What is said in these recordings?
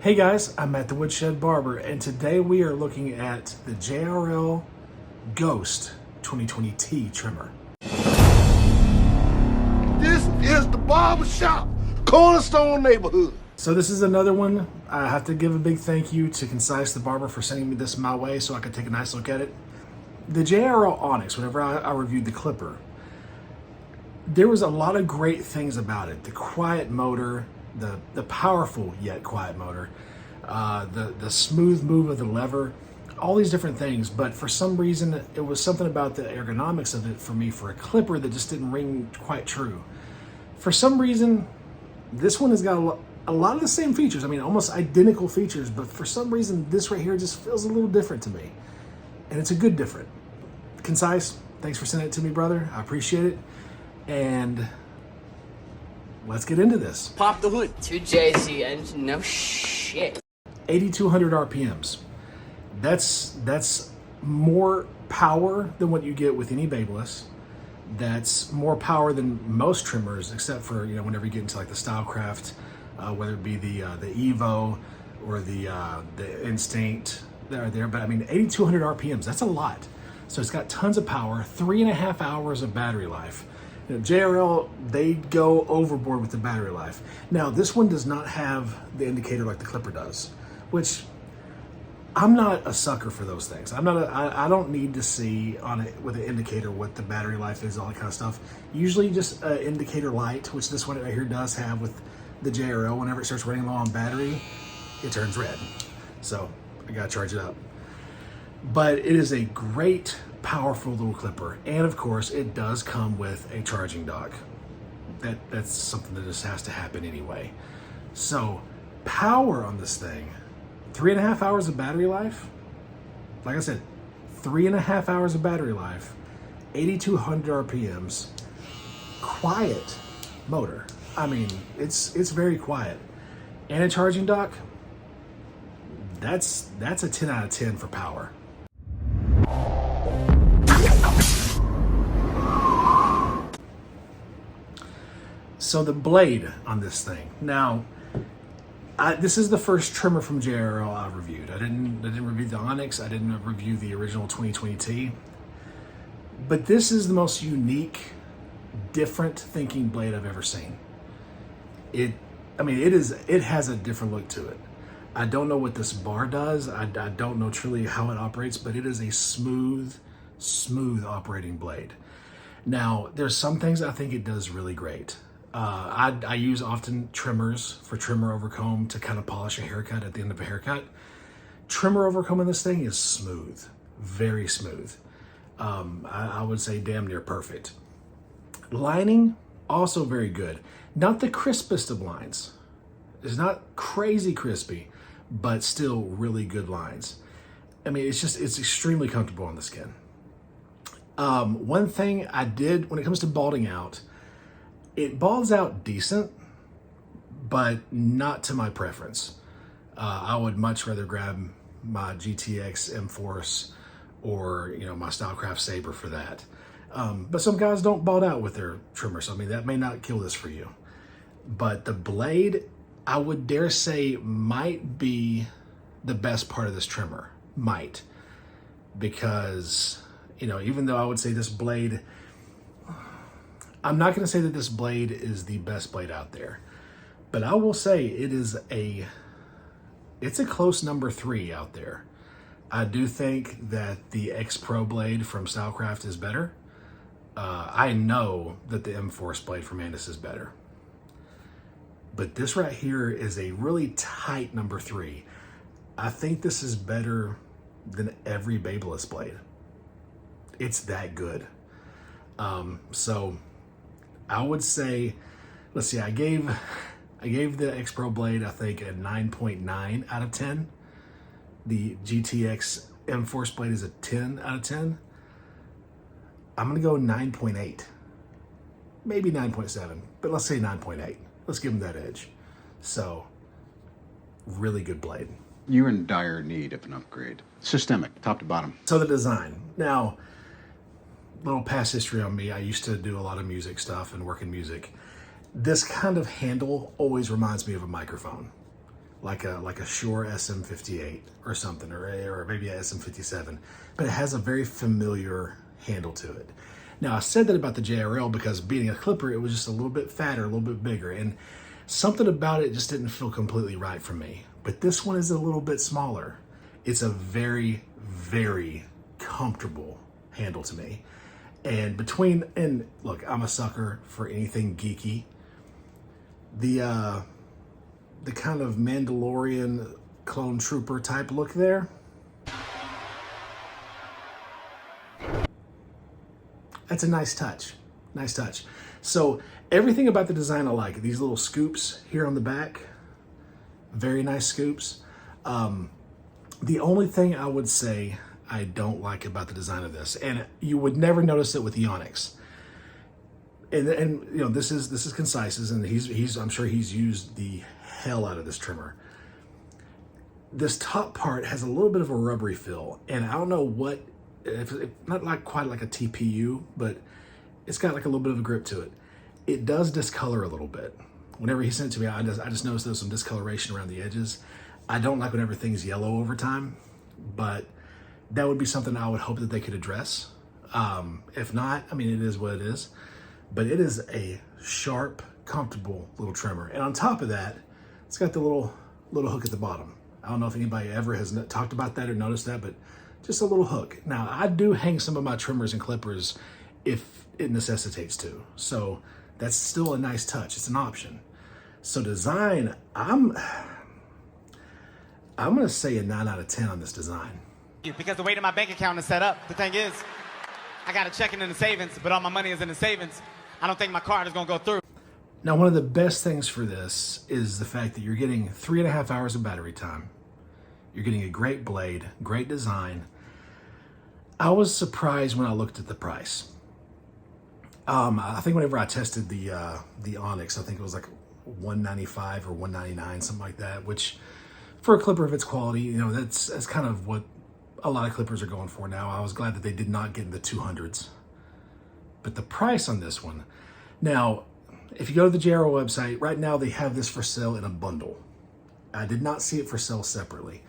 Hey guys, I'm at the Woodshed Barber, and today we are looking at the JRL Ghost 2020T trimmer. This is the barber shop, Cornerstone neighborhood. So this is another one. I have to give a big thank you to Concise the Barber for sending me this my way so I could take a nice look at it. The JRL Onyx, whenever I reviewed the clipper, there was a lot of great things about it. The quiet motor, the powerful yet quiet motor, the smooth move of the lever, all these different things. But for some reason, it was something about the ergonomics of it for me for a clipper that just didn't ring quite true. For some reason, this one has got a lot of the same features. I mean, almost identical features, but for some reason, this right here just feels a little different to me. And it's a good different. Concise, thanks for sending it to me, brother. I appreciate it. And let's get into this. Pop the hood. 2JZ engine, no shit. 8,200 RPMs. That's more power than what you get with any babeless. That's more power than most trimmers, except for, you know, whenever you get into like the Stylecraft, whether it be the Evo or the Instinct, they're there. But I mean, 8,200 RPMs, that's a lot. So it's got tons of power, 3.5 hours of battery life. You know, JRL, they go overboard with the battery life. Now, this one does not have the indicator like the clipper does, which I'm not a sucker for those things. I don't need to see on it with an indicator what the battery life is, all that kind of stuff. Usually just an indicator light, which this one right here does have with the JRL. Whenever it starts running low on battery, it turns red. So I gotta charge it up. But it is a great, powerful little clipper. And of course, it does come with a charging dock. That's something that just has to happen anyway. So power on this thing, 3.5 hours of battery life. Like I said, 3.5 hours of battery life, 8,200 RPMs, quiet motor. I mean, it's very quiet. And a charging dock, that's a 10 out of 10 for power. So the blade on this thing. Now, this is the first trimmer from JRL I reviewed. I didn't review the Onyx. I didn't review the original 2020T. But this is the most unique, different thinking blade I've ever seen. It has a different look to it. I don't know what this bar does. I don't know truly how it operates, but it is a smooth operating blade. Now, there's some things I think it does really great. I use often trimmers for trimmer over comb to kind of polish a haircut at the end of a haircut. Trimmer over comb in this thing is smooth, very smooth. I would say damn near perfect. Lining, also very good. Not the crispest of lines. It's not crazy crispy, but still really good lines. I mean, it's extremely comfortable on the skin. One thing I did when it comes to balding out, it balds out decent, but not to my preference. I would much rather grab my GTX M-Force or, you know, my Stylecraft Saber for that. But some guys don't bald out with their trimmer, so I mean, that may not kill this for you. But the blade, I would dare say, might be the best part of this trimmer. Might. Because, you know, even though I would say this blade, I'm not going to say that this blade is the best blade out there, but I will say it's a close number 3 out there. I do think that the X Pro blade from Stylecraft is better. I know that the M-Force blade from Andis is better, but this right here is a really tight number 3. I think this is better than every babeless blade. It's that good. So I would say, let's see, I gave the X Pro blade, I think, a 9.9 out of 10. The GTX M-Force blade is a 10 out of 10. I'm gonna go 9.8, maybe 9.7, but let's say 9.8. Let's give them that edge. So, really good blade. You're in dire need of an upgrade. Systemic, top to bottom. So the design. Now, little past history on me. I used to do a lot of music stuff and work in music. This kind of handle always reminds me of a microphone. like a Shure SM58 or something, or maybe a SM57, but it has a very familiar handle to it. Now, I said that about the JRL because being a clipper, it was just a little bit fatter, a little bit bigger, and something about it just didn't feel completely right for me. But this one is a little bit smaller. It's a very, very comfortable handle to me. And look, I'm a sucker for anything geeky. The kind of Mandalorian clone trooper type look there. That's a nice touch. Nice touch. So everything about the design I like. These little scoops here on the back, very nice scoops. The only thing I would say I don't like about the design of this, and you would never notice it with the Onyx. And you know, this is Concise's, and I'm sure he's used the hell out of this trimmer. This top part has a little bit of a rubbery feel, and I don't know what, if not like quite like a TPU, but it's got like a little bit of a grip to it. It does discolor a little bit. Whenever he sent it to me, I just noticed there's some discoloration around the edges. I don't like when everything's yellow over time, but that would be something I would hope that they could address. If not, I mean, it is what it is, but it is a sharp, comfortable little trimmer. And on top of that, it's got the little hook at the bottom. I don't know if anybody ever has talked about that or noticed that, but just a little hook. Now, I do hang some of my trimmers and clippers if it necessitates to. So that's still a nice touch. It's an option. So design, I'm gonna say a 9 out of 10 on this design. Because the way that my bank account is set up, the thing is, I got a checking in the savings, but all my money is in the savings. I don't think my card is gonna go through. Now, one of the best things for this is the fact that you're getting 3.5 hours of battery time. You're getting a great blade, great design. I was surprised when I looked at the price. I think whenever I tested the Onyx, I think it was like $195 or $199, something like that, which for a clipper of its quality, you know, that's kind of what a lot of clippers are going for now. I was glad that they did not get in the 200s. But the price on this one, now, if you go to the JRL website, right now they have this for sale in a bundle. I did not see it for sale separately.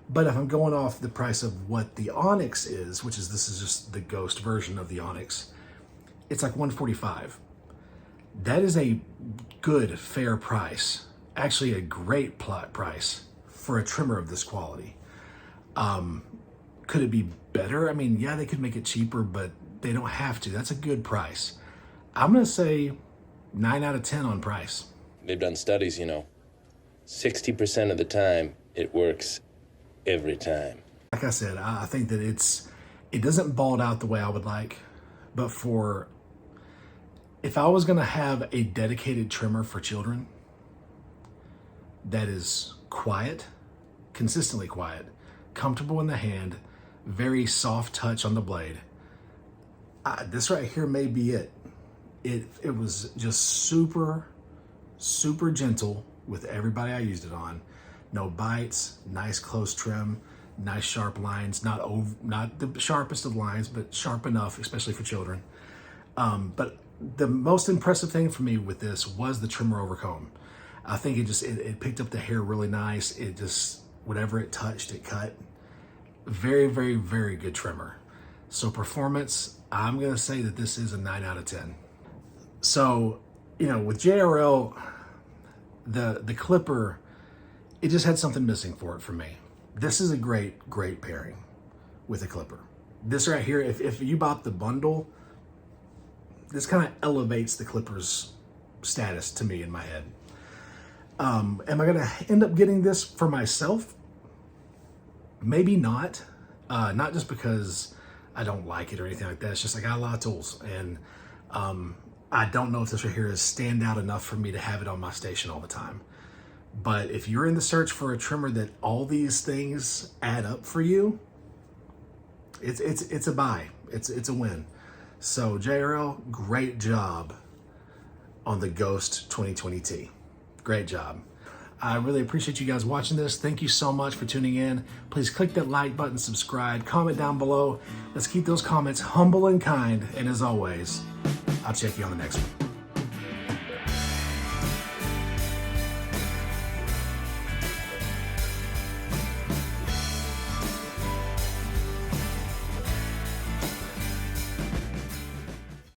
But if I'm going off the price of what the Onyx is, this is just the Ghost version of the Onyx, it's like $145. That is a good, fair price. Actually, a great price for a trimmer of this quality. Could it be better? I mean, yeah, they could make it cheaper, but they don't have to. That's a good price. I'm going to say 9 out of 10 on price. They've done studies, you know. 60% of the time, it works every time. Like I said, I think that it doesn't bald out the way I would like, but if I was going to have a dedicated trimmer for children that is quiet, consistently quiet, comfortable in the hand, very soft touch on the blade, this right here may be it. It was just super, super gentle with everybody I used it on. No bites, nice close trim, nice sharp lines, not the sharpest of lines, but sharp enough, especially for children. But the most impressive thing for me with this was the trimmer over comb. I think it picked up the hair really nice. It just, whatever it touched, it cut. Very, very, very good trimmer. So performance, I'm gonna say that this is a 9 out of 10. So, you know, with JRL, the clipper, it just had something missing for it for me. This is a great, great pairing with a clipper. This right here, if you bought the bundle, this kind of elevates the clipper's status to me in my head. Am I gonna end up getting this for myself? Maybe not. Not just because I don't like it or anything like that. It's just I got a lot of tools, and I don't know if this right here is stand out enough for me to have it on my station all the time. But if you're in the search for a trimmer that all these things add up for you, it's a buy. It's a win. So JRL, great job on the Ghost 2020T. Great job. I really appreciate you guys watching this. Thank you so much for tuning in. Please click that like button, subscribe, comment down below. Let's keep those comments humble and kind. And as always, I'll check you on the next one.